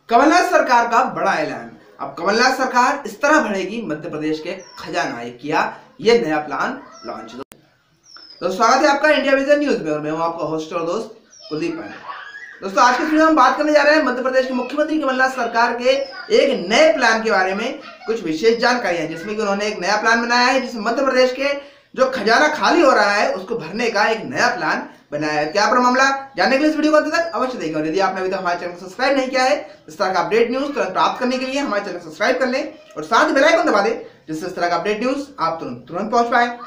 कमलनाथ सरकार का बड़ा ऐलान। अब कमलनाथ सरकार इस तरह बढ़ेगी मध्य प्रदेश के खजाना, किया ये नया प्लान लॉन्च। तो स्वागत है आपका इंडिया विजन न्यूज में और मैं हूं आपका होस्ट और दोस्त कुलदीप पांडे। दोस्तों आज के वीडियो में हम बात करने जा रहे हैं मध्य प्रदेश के मुख्यमंत्री कमलनाथ सरकार के एक नए प्लान के बारे में। कुछ विशेष जानकारियां जिसमें कि उन्होंने एक नया प्लान बनाया है जिसमें मध्य प्रदेश के जो खजाना खाली हो रहा है उसको भरने का एक नया प्लान बनाया है। क्या पर मामला जानने के लिए इस वीडियो को अंत तक अवश्य देखें और यदि आपने अभी तक हमारे चैनल को सब्सक्राइब नहीं किया है इस तरह का अपडेट न्यूज तुरंत प्राप्त करने के लिए हमारे चैनल को सब्सक्राइब कर लें और साथ ही बेल आइकन दबा दें जिससे इस तरह का अपडेट न्यूज आप तुरंत पहुंच पाए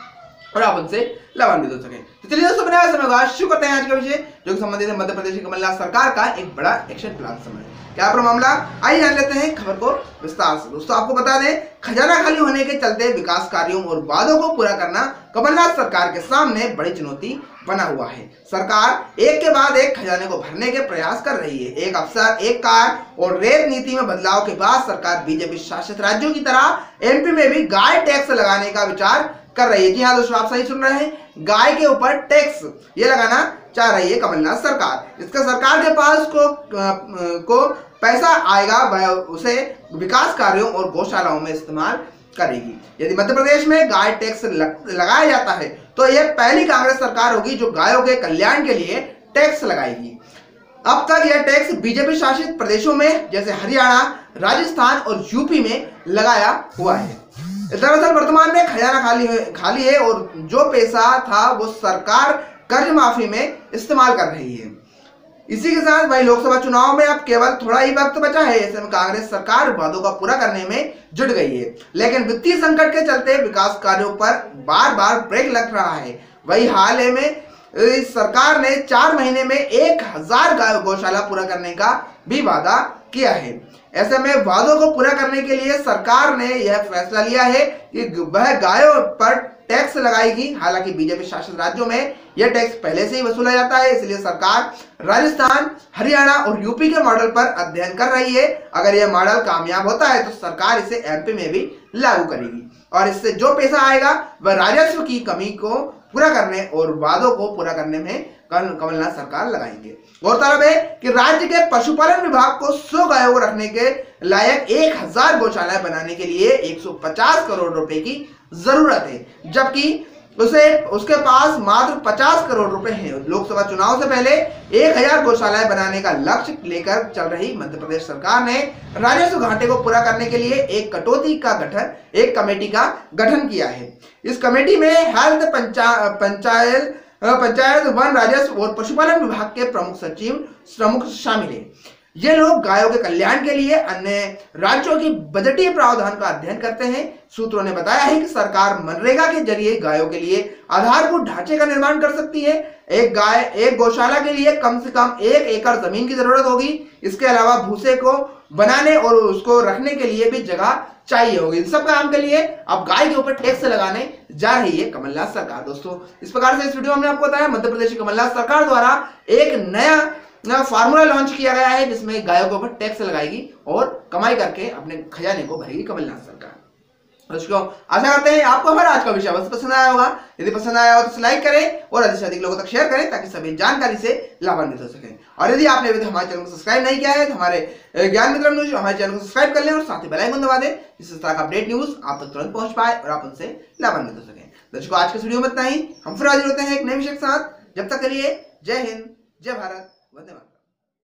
और आप उनसे लाभान्वित हो सके। तो चलिए दोस्तों बिना समय शुरू करते हैं आज का विषय जो कि संबंधित है मध्य प्रदेश की कमलनाथ सरकार का एक बड़ा एक्शन प्लान समय। क्या पर मामला, आइए जान लेते हैं खबर को विस्तार से। दोस्तों आपको बता दें खजाना खाली होने के चलते विकास कार्यों और वादों को पूरा करना कमलनाथ सरकार के सामने बड़ी चुनौती बना हुआ है। सरकार एक के बाद एक खजाने को भरने के प्रयास कर रही है। एक अफसर एक कार और रेल नीति में बदलाव के बाद सरकार बीजेपी शासित राज्यों की तरह एमपी में भी गाय टैक्स लगाने का विचार कर रही है। जी हाँ दोस्तों, आप सही सुन रहे हैं, गाय के ऊपर टैक्स ये लगाना चाह रही है कमलनाथ सरकार। इसका सरकार के पास को पैसा आएगा वह उसे विकास कार्यों और गौशालाओं में इस्तेमाल करेगी। यदि मध्य प्रदेश में गाय टैक्स लगाया जाता है तो यह पहली कांग्रेस सरकार होगी जो गायों के कल्याण के लिए टैक्स लगाएगी। अब तक यह टैक्स बीजेपी शासित प्रदेशों में जैसे हरियाणा, राजस्थान और यूपी में लगाया हुआ है। दरअसल वर्तमान में खजाना खाली है और जो पैसा था वो सरकार कर्ज माफी में इस्तेमाल कर रही है। इसी के साथ वही लोकसभा चुनाव में अब केवल थोड़ा ही वक्त बचा है। ऐसे में कांग्रेस सरकार वादों का पूरा करने में जुट गई है, लेकिन वित्तीय संकट के चलते विकास कार्यों पर बार बार ब्रेक लग रहा है। वही हाल ही में सरकार ने 4 महीने में 1000 गौशाला पूरा करने का भी वादा किया है। ऐसे में वादों को पूरा करने के लिए सरकार ने यह फैसला लिया है कि वह गायों पर टैक्स लगाएगी। हालांकि बीजेपी शासित राज्यों में यह टैक्स पहले से ही वसूला जाता है, इसलिए सरकार राजस्थान, हरियाणा और यूपी के मॉडल पर अध्ययन कर रही है। अगर यह मॉडल कामयाब होता है तो सरकार इसे एमपी में भी लागू करेगी और इससे जो पैसा आएगा वह राजस्व की कमी को पूरा करने और वादों को पूरा करने में कमलनाथ सरकार लगाएंगे। गौरतलब है कि राज्य के पशुपालन विभाग को 100 गायों को रखने के लायक 1000 गौशालाएं बनाने के लिए 150 करोड़ रुपए की जरूरत है, जबकि उसके पास मात्र 50 करोड़ रुपए हैं। लोकसभा चुनाव से पहले 1000 गौशालाएं बनाने का लक्ष्य लेकर चल रही मध्य प्रदेश सरकार ने राजस्व घाटे को पूरा करने के लिए एक कमेटी का गठन किया है। इस कमेटी में हेल्थ, पंचायत, वन, राजस्व और पशुपालन विभाग के प्रमुख शामिल हैं। ये लोग गायों के कल्याण के लिए अन्य राज्यों की बजटीय प्रावधान का अध्ययन करते हैं। सूत्रों ने बताया है कि सरकार मनरेगा के जरिए गायों के लिए आधारभूत ढांचे का निर्माण कर सकती है। एक गौशाला के लिए कम से कम 1 एकड़ जमीन की जरूरत होगी। इसके अलावा भूसे को बनाने और उसको रखने के लिए भी जगह चाहिए होगी। इन सब काम के लिए अब गाय के ऊपर टैक्स लगाने जा रही है कमलनाथ सरकार। दोस्तों इस प्रकार से इस वीडियो में हमने आपको बताया मध्य प्रदेश की कमलनाथ सरकार द्वारा एक नया फार्मूला लॉन्च किया गया है जिसमें गायों के ऊपर टैक्स लगाएगी और कमाई करके अपने खजाने को भरेगी कमलनाथ सरकार। दोस्तों आशा करते हैं आपको हमारा आज का विषय बस पसंद आया होगा। यदि पसंद आया हो तो लाइक करें और अधिक से अधिक लोगों तक शेयर करें ताकि सभी जानकारी से लाभान्वित हो सकें। और यदि आपने अभी तक हमारे चैनल को सब्सक्राइब नहीं किया है तो हमारे ज्ञान मित्र न्यूज हमारे चैनल को सब्सक्राइब कर लें और साथ ही बेल आइकन दबा दें जिससे इस तरह का अपडेट न्यूज आप तक तुरंत पहुंच पाए और आप उनसे लाभान्वित हो सकें। दोस्तों आज के वीडियो में इतना ही। हम फिर हाजिर होते हैं एक नए विषय के साथ। जब तक के लिए जय हिंद, जय भारत, वंदे मातरम।